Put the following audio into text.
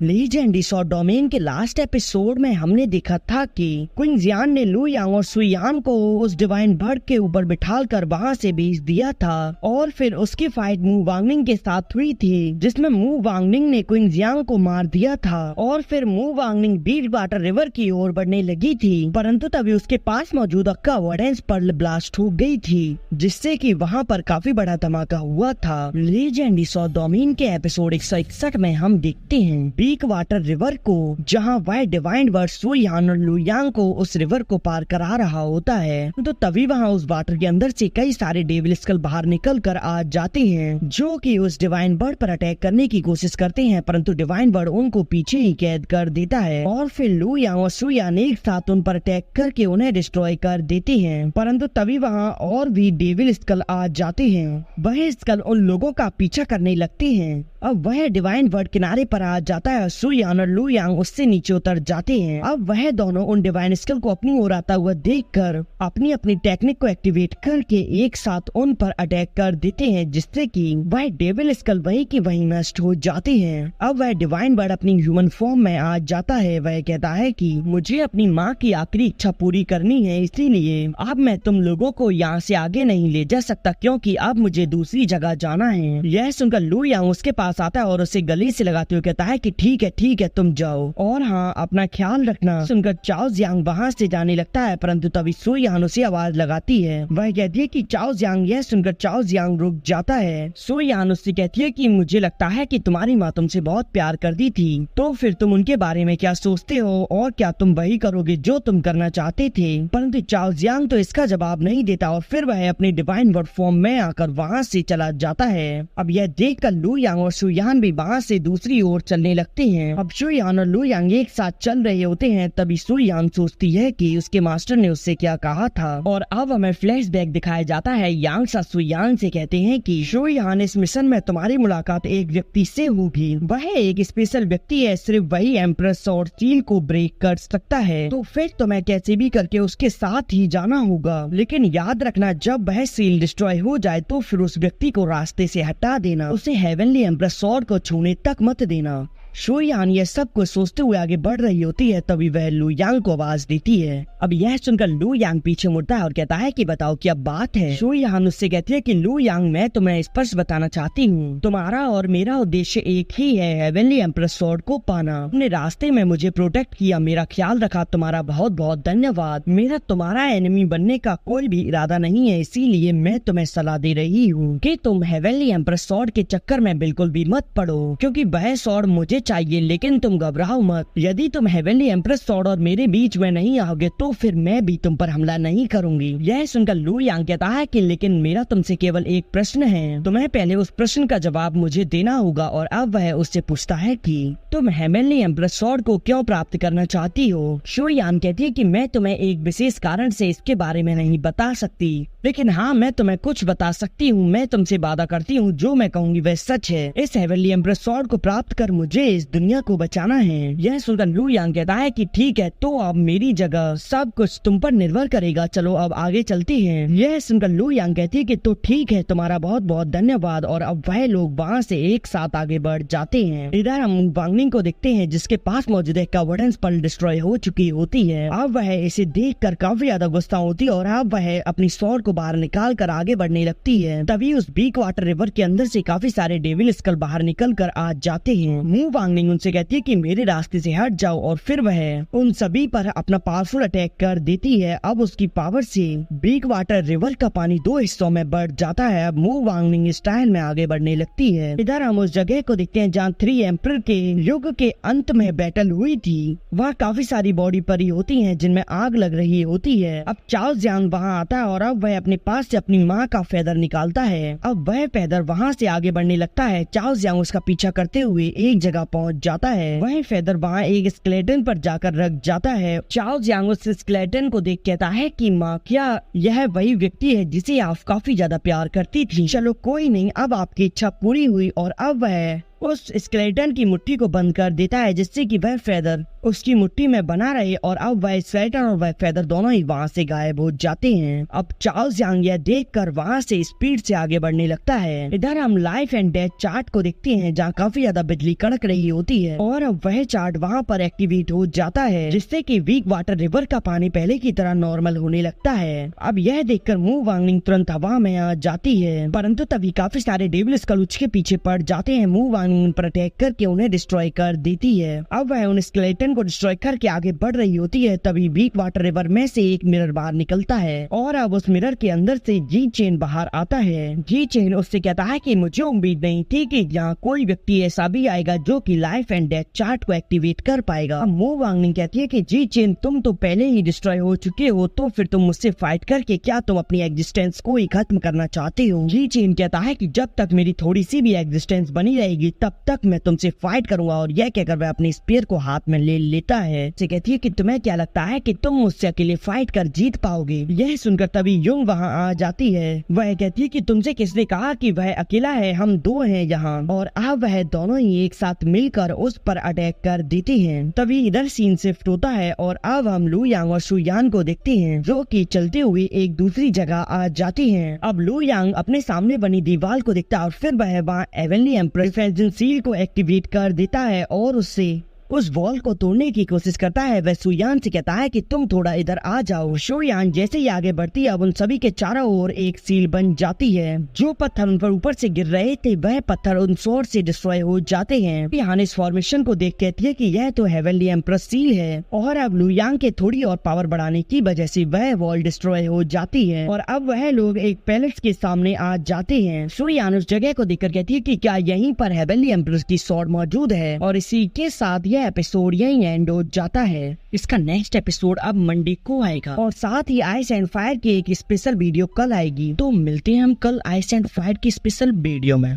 लीजेंडी saw domain के last episode में हमने देखा था कि क्विंग जियान ने लू यांग और सुई यान को उस डिवाइन बर्ड के ऊपर बिठालकर वहां से भेज दिया था और फिर उसकी फाइट मू वांगनिंग के साथ हुई थी, जिसमें मू वांगनिंग ने क्विंग जियांग को मार दिया था और फिर मू वांगनिंग बीट वाटर रिवर की ओर बढ़ने लगी थी, परंतु तभी उसके पास मौजूद अक्का वर्डेंस पर्ल ब्लास्ट हो गई थी, जिससे कि वहां पर काफी बड़ा धमाका हुआ था। लीजेंडी सॉ डोमेन के एपिसोड 161 में हम देखते हैं बीक वाटर रिवर को, जहां वह डिवाइन वर्ड सुई यान और लू यांग को उस रिवर को पार करा रहा होता है। तो तभी वहां उस वाटर के अंदर से कई सारे डेविल स्कल बाहर निकल कर आ जाते हैं, जो कि उस डिवाइन बर्ड पर अटैक करने की कोशिश करते हैं, परंतु डिवाइन बर्ड उनको पीछे ही कैद कर देता है और फिर लू यांग और सुई यान एक साथ उन पर अटैक करके उन्हें डिस्ट्रॉय कर देते हैं। परंतु तभी वहाँ और भी डेविल स्कल आ जाते हैं। वह स्कल उन लोगों का पीछा करने लगते हैं। अब वह डिवाइन वर्ड किनारे पर आ जाता है। सुई यान और लू यांग उससे नीचे उतर जाते हैं। अब वह दोनों उन डिवाइन स्कल को अपनी ओर आता हुआ देखकर अपनी अपनी टेक्निक को एक्टिवेट करके एक साथ उन पर अटैक कर देते हैं, जिससे कि वह डेविल स्कल वहीं की वहीं नष्ट हो जाते हैं। अब वह डिवाइन वर्ड अपनी ह्यूमन फॉर्म में आ जाता है। वह कहता है कि मुझे अपनी माँ की आखिरी इच्छा पूरी करनी है, इसीलिए अब मैं तुम लोगों को यहाँ से आगे नहीं ले जा सकता, क्योंकि अब मुझे दूसरी जगह जाना है। यह सुनकर लू यांग उसके पास आता है और उसे गले से लगाते हुए कहता है कि ठीक है तुम जाओ और हाँ अपना ख्याल रखना। सुनकर चाओ जियांग वहाँ से जाने लगता है, परंतु तभी सुई यान उसे आवाज लगाती है। वह कहती है कि चाओ जियांग। यह सुनकर चाओ जियांग रुक जाता है। सुई यान उससे कहती है कि मुझे लगता है कि तुम्हारी माँ तुमसे बहुत प्यार करती थी, तो फिर तुम उनके बारे में क्या सोचते हो और क्या तुम वही करोगे जो तुम करना चाहते थे। परंतु चाओ जियांग तो इसका जवाब नहीं देता और फिर वह अपने डिवाइन वर्ड फॉर्म में आकर वहाँ से चला जाता है। अब यह देखकर लू यांग और सुई यान भी वहाँ से दूसरी ओर चलने लगते हैं। अब सुई यान और लू यांग एक साथ चल रहे होते हैं। तभी सुई यान सोचती है कि उसके मास्टर ने उससे क्या कहा था और अब हमें फ्लैशबैक दिखाया जाता है। यांग सा सुई यान से कहते हैं कि सुई यान, इस मिशन में तुम्हारी मुलाकात एक व्यक्ति से होगी। वह एक स्पेशल व्यक्ति है, सिर्फ वही एम्प्रेस और सील को ब्रेक कर सकता है, तो फिर तुम्हें कैसे भी करके उसके साथ ही जाना होगा। लेकिन याद रखना, जब वह सील डिस्ट्रॉय हो जाए तो फिर उस व्यक्ति को रास्ते से हटा देना, उसे हेवनली एम्प्रेस सॉर्ड को छूने तक मत देना। सुई यान यह सब कुछ सोचते हुए आगे बढ़ रही होती है। तभी वह लू यांग को आवाज देती है। अब यह सुनकर लू यांग पीछे मुड़ता है और कहता है कि बताओ क्या बात है। सुई यान उससे कहती है कि लू यांग, मैं तुम्हें स्पष्ट बताना चाहती हूँ, तुम्हारा और मेरा उद्देश्य एक ही है, हेवनली एम्प्रेस सॉर्ड को पाना। अपने रास्ते में मुझे प्रोटेक्ट किया, मेरा ख्याल रखा, तुम्हारा बहुत बहुत धन्यवाद। मेरा तुम्हारा एनिमी बनने का कोई भी इरादा नहीं है, इसीलिए मैं तुम्हें सलाह दे रही हूँ कि तुम हेवनली एम्प्रेस सॉर्ड के चक्कर में बिल्कुल भी मत पड़ो, क्योंकि वह सॉर्ड मुझे चाहिए, लेकिन तुम घबराओ मत। यदि तुम हेवनली एम्प्रेस सॉर्ड और मेरे बीच में नहीं आओगे तो फिर मैं भी तुम पर हमला नहीं करूंगी। यह सुनकर लू यांग कहता है कि लेकिन मेरा तुमसे केवल एक प्रश्न है, तुम्हें पहले उस प्रश्न का जवाब मुझे देना होगा। और अब वह उससे पूछता है कि तुम हेवनली एम्प्रेस सॉर्ड को क्यों प्राप्त करना चाहती हो। सुई यान कहती है कि मैं तुम्हें एक विशेष कारण से इसके बारे में नहीं बता सकती, लेकिन हाँ मैं तुम्हें कुछ बता सकती हूँ। मैं तुमसे वादा करती हूँ जो मैं कहूँगी वह सच है। इस हेवनली एम्प्रेस सॉर्ड को प्राप्त कर मुझे इस दुनिया को बचाना है। यह सुनकर लू यांग कहता है कि ठीक है, तो अब मेरी जगह सब कुछ तुम पर निर्भर करेगा, चलो अब आगे चलती हैं। यह सुनकर लू यांग कहती है कि तो ठीक है, तुम्हारा बहुत बहुत धन्यवाद। और अब वह लोग वहाँ से एक साथ आगे बढ़ जाते हैं। इधर हम वांगनिंग को देखते हैं, जिसके पास मौजूद एक वर्डेंस पर्ल डिस्ट्रॉय हो चुकी होती है। अब वह इसे देखकर काफी ज्यादा गुस्सा होती है और अब वह अपनी सॉर्ड को बाहर निकाल कर आगे बढ़ने लगती है। तभी उस बीक वाटर रिवर के अंदर से काफी सारे डेविल स्कल बाहर निकल कर आ जाते हैं। मू वांगनिंग उनसे कहती है कि मेरे रास्ते से हट जाओ और फिर वह उन सभी पर अपना पावरफुल अटैक कर देती है। अब उसकी पावर से बीक वाटर रिवर का पानी दो हिस्सों में बढ़ जाता है। अब मू वांगनिंग स्टाइल में आगे बढ़ने लगती है। इधर हम उस जगह को देखते हैं जहाँ 3 एम्परर के युग के अंत में बैटल हुई थी। वहाँ काफी सारी बॉडी परी होती है जिनमें आग लग रही होती है। अब चाओ जियांग वहाँ आता है और अब वह अपने पास से अपनी माँ का फेदर निकालता है। अब वह फेदर वहाँ से आगे बढ़ने लगता है। चाओ जियांग उसका पीछा करते हुए एक जगह पहुँच जाता है। वह फेदर वहाँ एक स्केलेटन पर जाकर रख जाता है। चाओ जियांग उस स्केलेटन को देख कहता है कि माँ, क्या यह वही व्यक्ति है जिसे आप काफी ज्यादा प्यार करती थी? चलो कोई नहीं, अब आपकी इच्छा पूरी हुई और अब वह उस स्केलेटन की मुट्ठी को बंद कर देता है जिससे कि वह फेदर उसकी मुट्ठी में बना रहे और अब वह स्केलेटन और वह फेदर दोनों ही वहाँ से गायब हो जाते हैं। अब चार्ल्स यांग यह देखकर वहाँ से स्पीड से आगे बढ़ने लगता है। इधर हम लाइफ एंड डेथ चार्ट को देखते हैं जहाँ काफी ज्यादा बिजली कड़क रही होती है और अब वह चार्ट वहाँ पर एक्टिवेट हो जाता है जिससे कि वीक वाटर रिवर का पानी पहले की तरह नॉर्मल होने लगता है। अब यह देखकर मू वांगनिंग तुरंत हवा में आ जाती है, परंतु तभी काफी सारे डेविल स्कल उसके पीछे पड़ जाते हैं। मू वांगनिंग पर अटैक करके उन्हें डिस्ट्रॉय कर देती है। अब वह उन स्केलेटन को डिस्ट्रॉय करके आगे बढ़ रही होती है, तभी वीक वाटर रिवर में से एक मिरर बाहर निकलता है और अब उस मिरर के अंदर से जी चेन बाहर आता है। जी चेन उससे कहता है कि मुझे उम्मीद नहीं थी कि यहाँ कोई व्यक्ति ऐसा भी आएगा जो कि लाइफ एंड डेथ चार्ट को एक्टिवेट कर पाएगा। अब मू वांगनिंग कहती है कि जी चेन तुम तो पहले ही डिस्ट्रॉय हो चुके हो, तो फिर तुम मुझसे फाइट करके क्या तुम अपनी एग्जिस्टेंस को ही खत्म करना चाहते हो। जी चेन कहता है कि जब तक मेरी थोड़ी सी भी एग्जिस्टेंस बनी रहेगी तब तक मैं तुमसे फाइट करूंगा, और यह कहकर वह अपने स्पीयर को हाथ में ले लेता है। से कहती है कि तुम्हें क्या लगता है कि तुम मुझसे अकेले फाइट कर जीत पाओगे। यह सुनकर तभी युंग वहाँ आ जाती है। वह कहती है कि तुमसे किसने कहा कि वह अकेला है, हम दो हैं यहाँ। और अब वह दोनों ही एक साथ मिलकर उस पर अटैक कर देते हैं। तभी इधर सीन शिफ्ट होता है और अब हम लू यांग और सुयान को देखते हैं जो कि चलते हुए एक दूसरी जगह आ जाती हैं। अब लू यांग अपने सामने बनी दीवार को देखता है और फिर वह वहाँ हेवनली एम्प्रेस डिफेंस सील को एक्टिवेट कर देता है और उससे उस वॉल को तोड़ने की कोशिश करता है। वह सुयान से कहता है कि तुम थोड़ा इधर आ जाओ। सुयान जैसे ही आगे बढ़ती है अब उन सभी के चारों ओर एक सील बन जाती है। जो पत्थर उन पर ऊपर से गिर रहे थे वह पत्थर उन स्वॉर्ड से डिस्ट्रॉय हो जाते हैं। यहाँ इस फॉर्मेशन को देख कहती है कि यह तो हेवनली एम्प्रेस सील है और अब लू यांग के थोड़ी और पावर बढ़ाने की वजह से वह वॉल डिस्ट्रॉय हो जाती है और अब वह लोग एक पैलेस के सामने आ जाते हैं। सुयान उस जगह को देखकर कहती है कि क्या यहीं पर हेवनली एम्प्रेस की स्वॉर्ड मौजूद है, और इसी के साथ एपिसोड यही एंड हो जाता है। इसका नेक्स्ट एपिसोड अब मंडे को आएगा और साथ ही आइस एंड फायर की एक स्पेशल वीडियो कल आएगी। तो मिलते हैं हम कल आइस एंड फायर की स्पेशल वीडियो में।